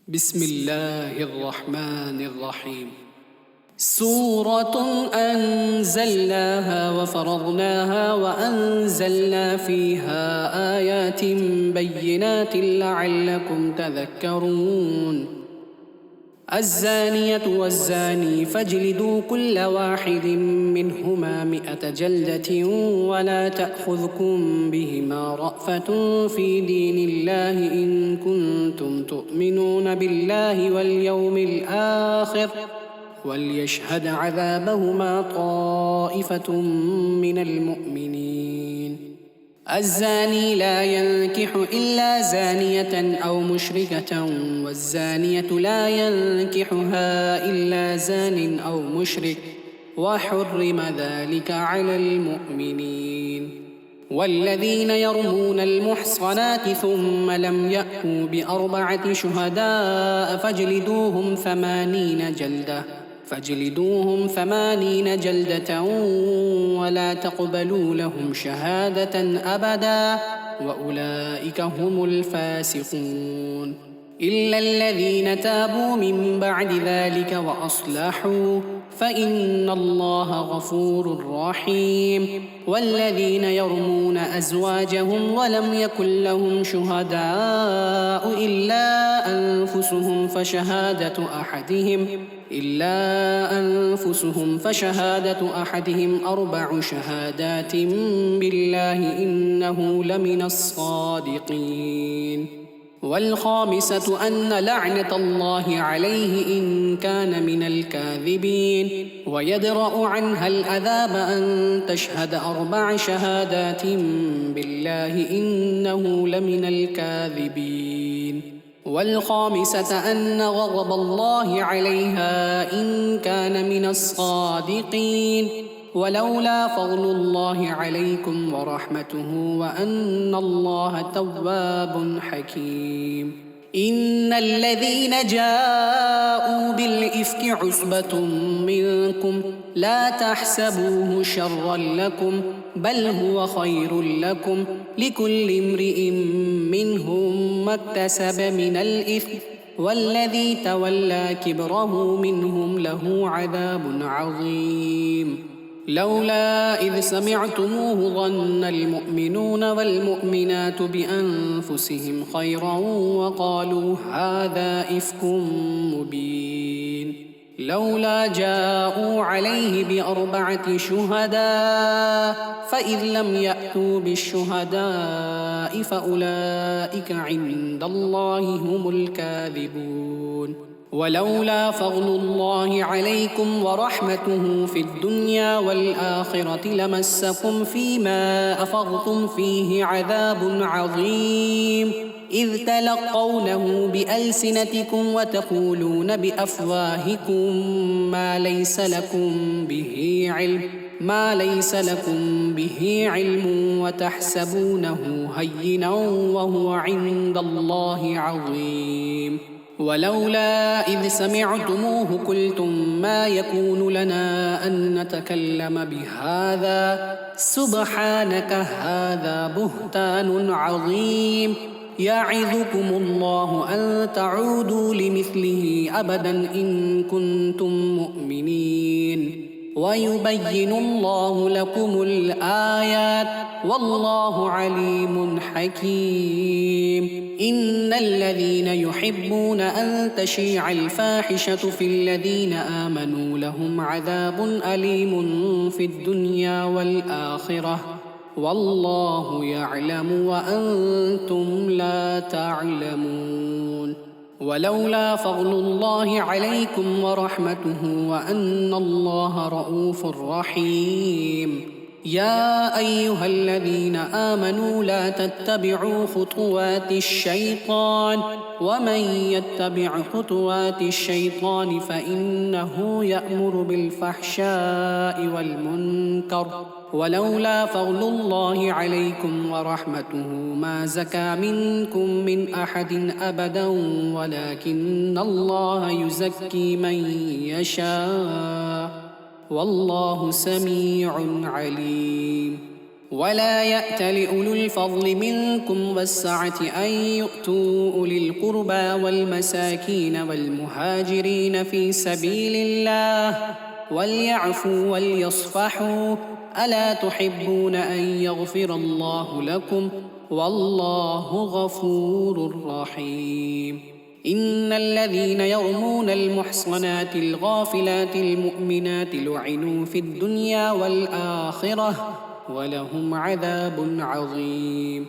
بسم الله الرحمن الرحيم. سورة أنزلناها وفرضناها وأنزلنا فيها آيات بينات لعلكم تذكرون. الزانية والزاني فاجلدوا كل واحد منهما 100 جلدة ولا تأخذكم بهما رأفة في دين الله إن كنتم تؤمنون بالله واليوم الآخر وليشهد عذابهما طائفة من المؤمنين. الزاني لا ينكح إلا زانية أو مشركة والزانية لا ينكحها إلا زان أو مشرك وحرم ذلك على المؤمنين. والذين يرمون المحصنات ثم لم يأتوا ب4 شهداء فاجلدوهم 80 جلدة ولا تقبلوا لهم شهادة أبدا وأولئك هم الفاسقون. إلا الذين تابوا من بعد ذلك وأصلحوا فإن الله غفور رحيم. والذين يرمون أزواجهم ولم يكن لهم شهداء إلا أنفسهم فشهادة أحدهم 4 شهادات بالله إنه لمن الصادقين. والخامسة أن لعنة الله عليه إن كان من الكاذبين. ويدرأ عنها العذاب أن تشهد 4 شهادات بالله إنه لمن الكاذبين. والخامسة أن غضب الله عليها إن كان من الصادقين. ولولا فضل الله عليكم ورحمته وأن الله تواب حكيم. إن الذين جاءوا بالإفك عصبة منكم لا تحسبوه شرا لكم بل هو خير لكم لكل امرئ منهم ما اكتسب من الإثم والذي تولى كبره منهم له عذاب عظيم. لولا إذ سمعتموه ظن المؤمنون والمؤمنات بأنفسهم خيرا وقالوا هذا إفك مبين. لولا جاءوا عليه ب4 شهداء فإذ لم يأتوا بالشهداء فأولئك عند الله هم الكاذبون. ولولا فضل الله عليكم ورحمته في الدنيا والآخرة لمسكم فيما أفضتم فيه عذاب عظيم إذ تلقونه بألسنتكم وتقولون بأفواهكم ما ليس لكم به علم وتحسبونه هينا وهو عند الله عظيم. ولولا إذ سمعتموه قلتم ما يكون لنا أن نتكلم بهذا سبحانك هذا بهتان عظيم. يعظكم الله أن تعودوا لمثله أبدا إن كنتم مؤمنين. ويبين الله لكم الآيات والله عليم حكيم. إن الذين يحبون أن تشيع الفاحشة في الذين آمنوا لهم عذاب أليم في الدنيا والآخرة والله يعلم وأنتم لا تعلمون. ولولا فضل الله عليكم ورحمته وأن الله رؤوف رحيم. يا أيها الذين آمنوا لا تتبعوا خطوات الشيطان ومن يتبع خطوات الشيطان فإنه يأمر بالفحشاء والمنكر. ولولا فضل الله عليكم ورحمته ما زكى منكم من أحد أبدا ولكن الله يزكي من يشاء والله سميع عليم. ولا يأت لأولو الفضل منكم والسعة أن يؤتوا أولي القربى والمساكين والمهاجرين في سبيل الله وليعفوا وليصفحوا ألا تحبون أن يغفر الله لكم والله غفور رحيم إن الذين يرمون المحصنات الغافلات المؤمنات لعنوا في الدنيا والآخرة ولهم عذاب عظيم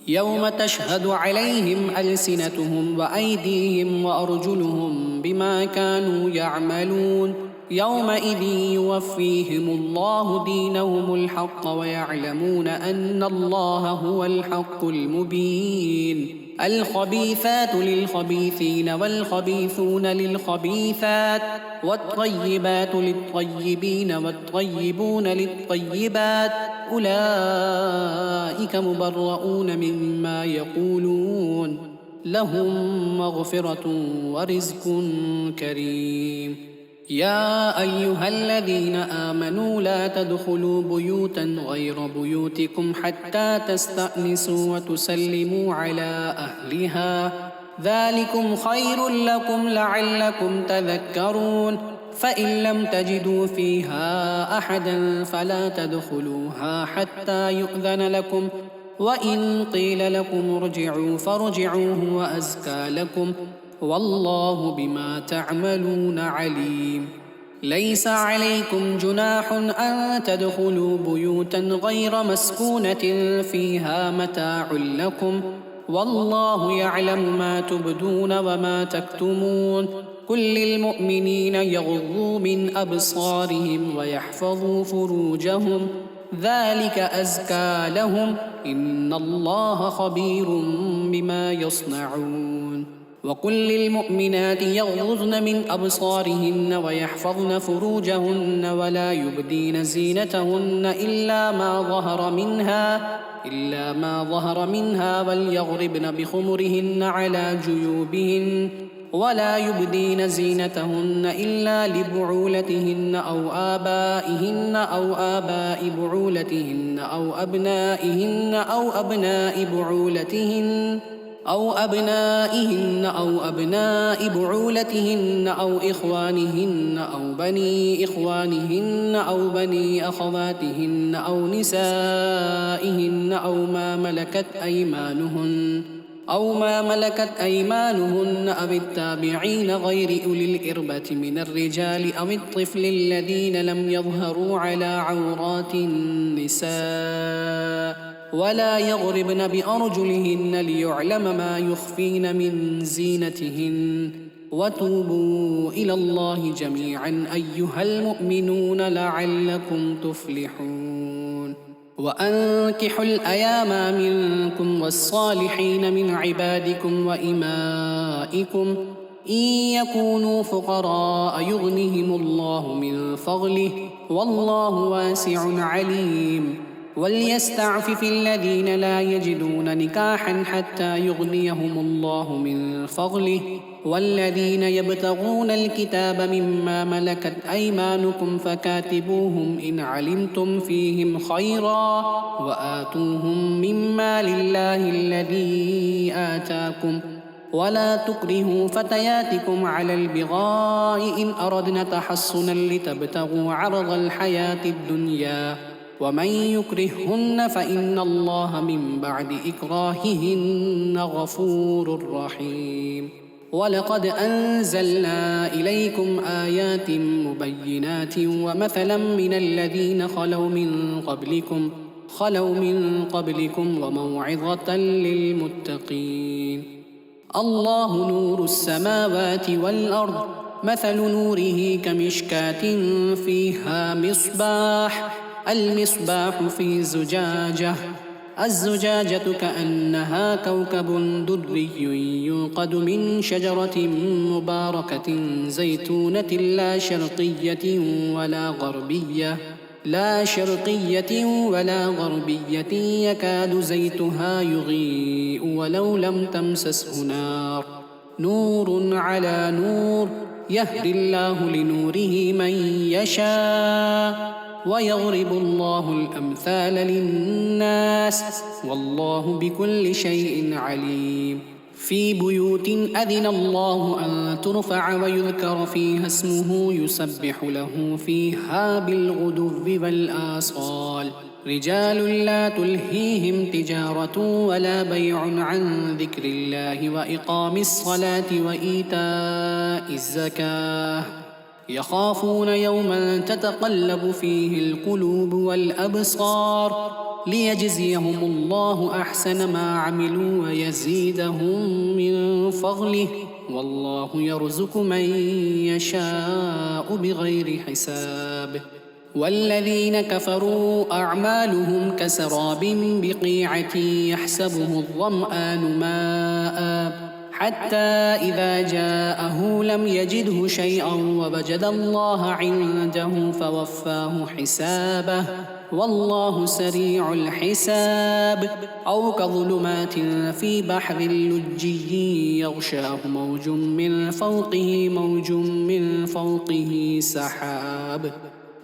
يوم تشهد عليهم ألسنتهم وأيديهم وأرجلهم بما كانوا يعملون يومئذ يوفيهم الله دينهم الحق ويعلمون أن الله هو الحق المبين الخبيثات للخبيثين والخبيثون للخبيثات والطيبات للطيبين والطيبون للطيبات أولئك مبرؤون مما يقولون لهم مغفرة ورزق كريم يا أيها الذين آمنوا لا تدخلوا بيوتا غير بيوتكم حتى تستأنسوا وتسلموا على أهلها ذلكم خير لكم لعلكم تذكرون فإن لم تجدوا فيها أحدا فلا تدخلوها حتى يؤذن لكم وإن قيل لكم ارجعوا فارجعوا هو أزكى لكم والله بما تعملون عليم ليس عليكم جناح أن تدخلوا بيوتا غير مسكونة فيها متاع لكم والله يعلم ما تبدون وما تكتمون قل للمؤمنين يغضوا من أبصارهم ويحفظوا فروجهم ذلك أزكى لهم إن الله خبير بما يصنعون وقل للمؤمنات يغضضن من أبصارهن ويحفظن فروجهن ولا يبدين زينتهن إلا ما ظهر منها وليضربن بخمرهن على جيوبهن ولا يبدين زينتهن إلا لبعولتهن أو آبائهن أو آباء بعولتهن أو أبنائهن أو أبناء بعولتهن أو أبنائهن أو أبناء بعولتهن أو إخوانهن أو بني إخوانهن أو بني أخواتهن أو نسائهن أو ما ملكت أيمانهن أو التابعين غير أولي الإربة من الرجال أو الطفل الذين لم يظهروا على عورات النساء ولا يضربن بأرجلهن ليعلم ما يخفين من زينتهن وتوبوا إلى الله جميعا أيها المؤمنون لعلكم تفلحون وأنكحوا الأيام منكم والصالحين من عبادكم وإمائكم إن يكونوا فقراء يغنهم الله من فضله والله واسع عليم وليستعفف الذين لا يجدون نكاحا حتى يغنيهم الله من فضله والذين يبتغون الكتاب مما ملكت أيمانكم فكاتبوهم إن علمتم فيهم خيرا وآتوهم مما لله الذي آتاكم ولا تكرهوا فتياتكم على البغاء إن أردنا تحصنا لتبتغوا عرض الحياة الدنيا ومن يكرههن فإن الله من بعد إكراههن غفور رحيم ولقد أنزلنا إليكم آيات مبينات ومثلا من الذين خلوا من قبلكم وموعظة للمتقين الله نور السماوات والأرض مثل نوره كمشكاة فيها المصباح في زجاجة الزجاجة كأنها كوكب دري يوقد من شجرة مباركة زيتونة لا شرقية ولا غربية يكاد زيتها يضيء ولو لم تمسسه نور على نور يهدي الله لنوره من يشاء ويضرب الله الأمثال للناس والله بكل شيء عليم. في بيوت أذن الله أن ترفع ويذكر فيها اسمه يسبح له فيها بالغدو والآصال رجال لا تلهيهم تجارة ولا بيع عن ذكر الله وإقام الصلاة وإيتاء الزكاة يخافون يوما تتقلب فيه القلوب والأبصار ليجزيهم الله أحسن ما عملوا ويزيدهم من فضله والله يرزق من يشاء بغير حساب. والذين كفروا أعمالهم كسراب بقيعة يحسبه الظمآن ماء حتى إذا جاءه لم يجده شيئا ووجد الله عنده فوفاه حسابه والله سريع الحساب. أو كظلمات في بحر لجي يغشاه موج من فوقه موج من فوقه سحاب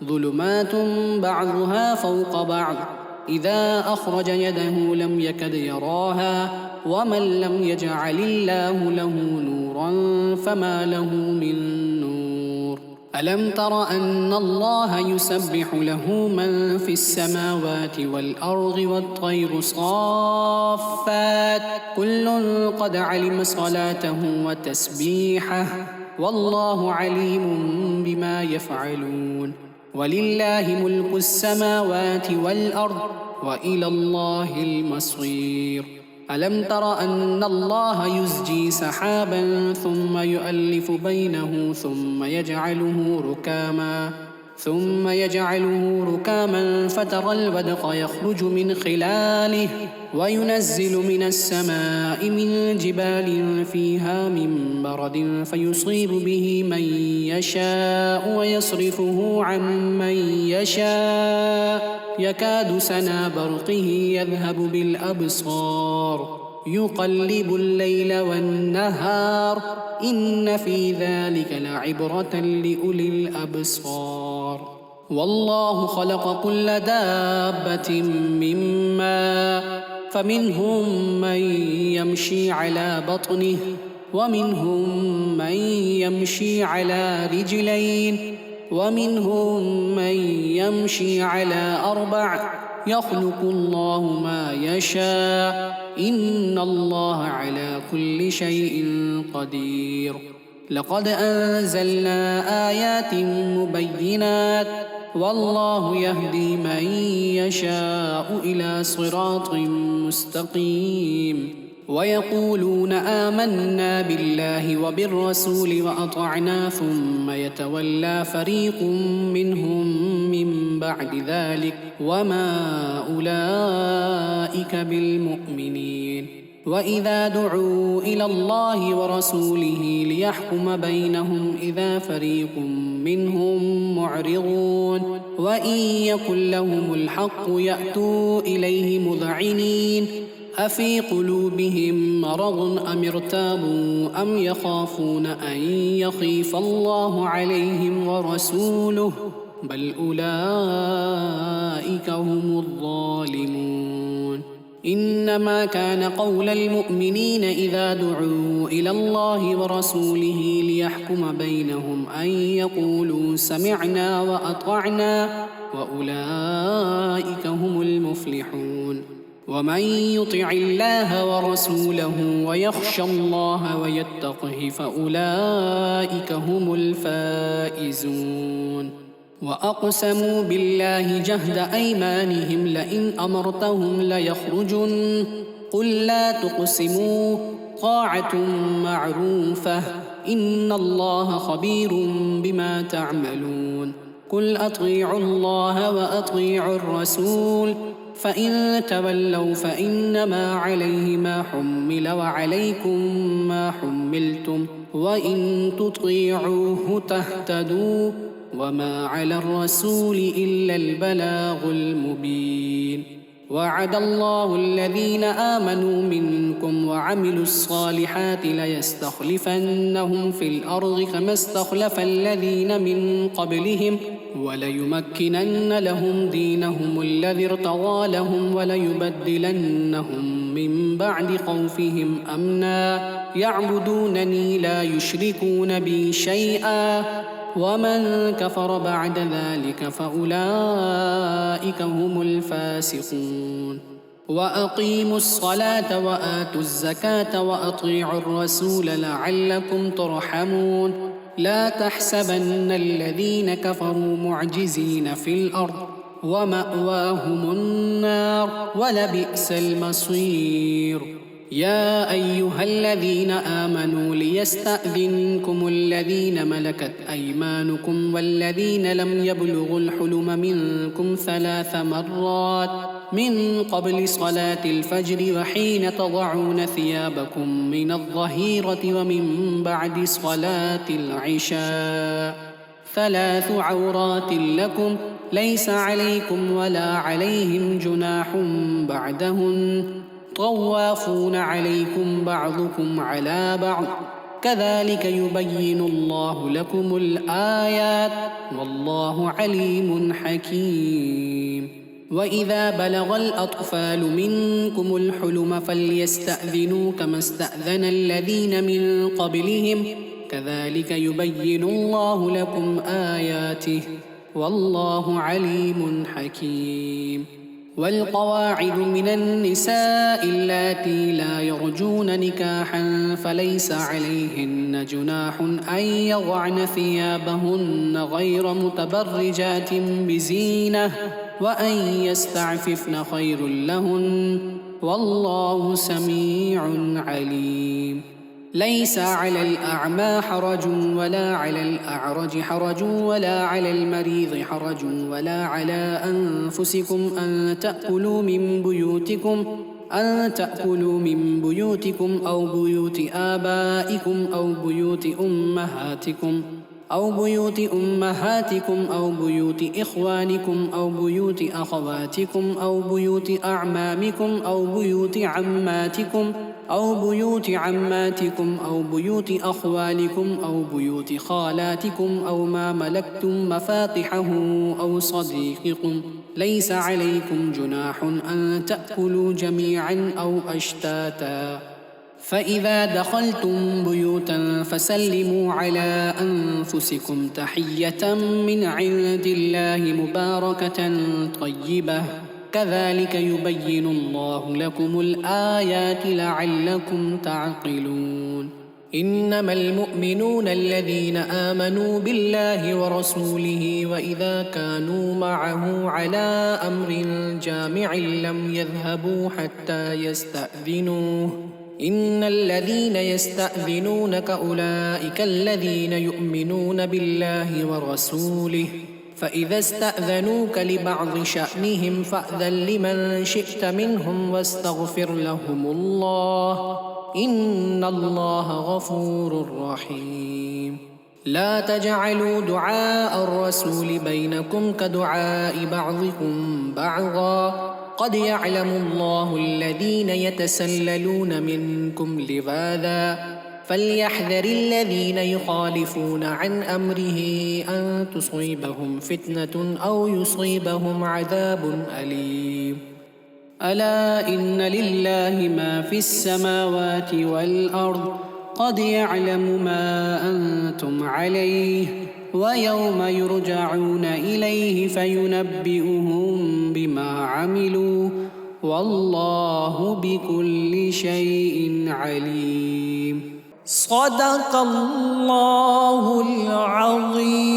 ظلمات بعضها فوق بعض إذا أخرج يده لم يكد يراها ومن لم يجعل الله له نورا فما له من نور. ألم تر أن الله يسبح له من في السماوات والأرض والطير صافات كل قد علم صلاته وتسبيحه والله عليم بما يفعلون. ولله ملك السماوات والأرض وإلى الله المصير. ألم تر أن الله يزجي سحابا ثم يؤلف بينه ثم يجعله ركاما فترى الودق يخرج من خلاله وينزل من السماء من جبال فيها من برد فيصيب به من يشاء ويصرفه عن من يشاء يكاد سنا برقه يذهب بالأبصار يقلب الليل والنهار إن في ذلك لعبرة لأولي الأبصار. والله خلق كل دابة من ماء فمنهم من يمشي على بطنه ومنهم من يمشي على رجلين ومنهم من يمشي على 4 يخلق الله ما يشاء إن الله على كل شيء قدير. لقد أنزلنا آيات مبينات والله يهدي من يشاء إلى صراط مستقيم. ويقولون آمنا بالله وبالرسول وأطعنا ثم يتولى فريق منهم من بعد ذلك وما أولئك بالمؤمنين. وإذا دعوا إلى الله ورسوله ليحكم بينهم إذا فريق منهم معرضون وإن يكن لهم الحق يأتوا إليه مذعنين أفي قلوبهم مرض أم ارتابوا أم يخافون أن يخيف الله عليهم ورسوله بل أولئك هم الظالمون. إنما كان قول المؤمنين إذا دعوا إلى الله ورسوله ليحكم بينهم أن يقولوا سمعنا وأطعنا وأولئك هم المفلحون. ومن يطع الله ورسوله ويخشى الله ويتقه فأولئك هم الفائزون. وأقسموا بالله جهد أيمانهم لئن أمرتهم ليخرجن قل لا تقسموا طاعة معروفة إن الله خبير بما تعملون. قل أطيعوا الله وأطيعوا الرسول فإن تولوا فإنما عليه ما حمل وعليكم ما حملتم وإن تطيعوه تهتدوا وما على الرسول إلا البلاغ المبين. وعد الله الذين آمنوا منكم وعملوا الصالحات ليستخلفنهم في الأرض كما استخلف الذين من قبلهم وليمكنن لهم دينهم الذي ارتضى لهم وليبدلنهم من بعد خوفهم أمنا يعبدونني لا يشركون بي شيئا ومن كفر بعد ذلك فأولئك هم الفاسقون وأقيموا الصلاة وآتوا الزكاة وأطيعوا الرسول لعلكم ترحمون لا تحسبن الذين كفروا معجزين في الأرض ومأواهم النار ولبئس المصير يا أيها الذين آمنوا ليستأذنكم الذين ملكت أيمانكم والذين لم يبلغوا الحلم منكم 3 مرات من قبل صلاة الفجر وحين تضعون ثيابكم من الظهيرة ومن بعد صلاة العشاء 3 عورات لكم ليس عليكم ولا عليهم جناح بعدهن طوافون عليكم بعضكم على بعض كذلك يبين الله لكم الآيات والله عليم حكيم وإذا بلغ الأطفال منكم الحلم فليستأذنوا كما استأذن الذين من قبلهم كذلك يبين الله لكم آياته والله عليم حكيم والقواعد من النساء اللاتي لا يرجون نكاحا فليس عليهن جناح أن يضعن ثيابهن غير متبرجات بزينة وأن يستعففن خير لهن والله سميع عليم ليس على الأعمى حرج ولا على الأعرج حرج ولا على المريض حرج ولا على أنفسكم أن تأكلوا من بيوتكم أو بيوت آبائكم أو بيوت أمهاتكم أو بيوت إخوانكم أو بيوت أخواتكم أو بيوت أعمامكم أو بيوت عماتكم أو بيوت أخوالكم أو بيوت خالاتكم أو ما ملكتم مفاتحه أو صديقكم ليس عليكم جناح أن تأكلوا جميعا أو أشتاتا فإذا دخلتم بيوتا فسلموا على أنفسكم تحية من عند الله مباركة طيبة كذلك يبين الله لكم الآيات لعلكم تعقلون إنما المؤمنون الذين آمنوا بالله ورسوله وإذا كانوا معه على أمر جامع لم يذهبوا حتى يستأذنوه إن الذين يستأذنونك أولئك الذين يؤمنون بالله ورسوله فإذا استأذنوك لبعض شأنهم فأذن لمن شئت منهم واستغفر لهم الله إن الله غفور رحيم لا تجعلوا دعاء الرسول بينكم كدعاء بعضكم بعضا قد يعلم الله الذين يتسللون منكم لواذا فليحذر الذين يخالفون عن أمره أن تصيبهم فتنة أو يصيبهم عذاب أليم ألا إن لله ما في السماوات والأرض قد يعلم ما أنتم عليه ويوم يرجعون إليه فينبئهم بما عملوا والله بكل شيء عليم صدق الله العظيم.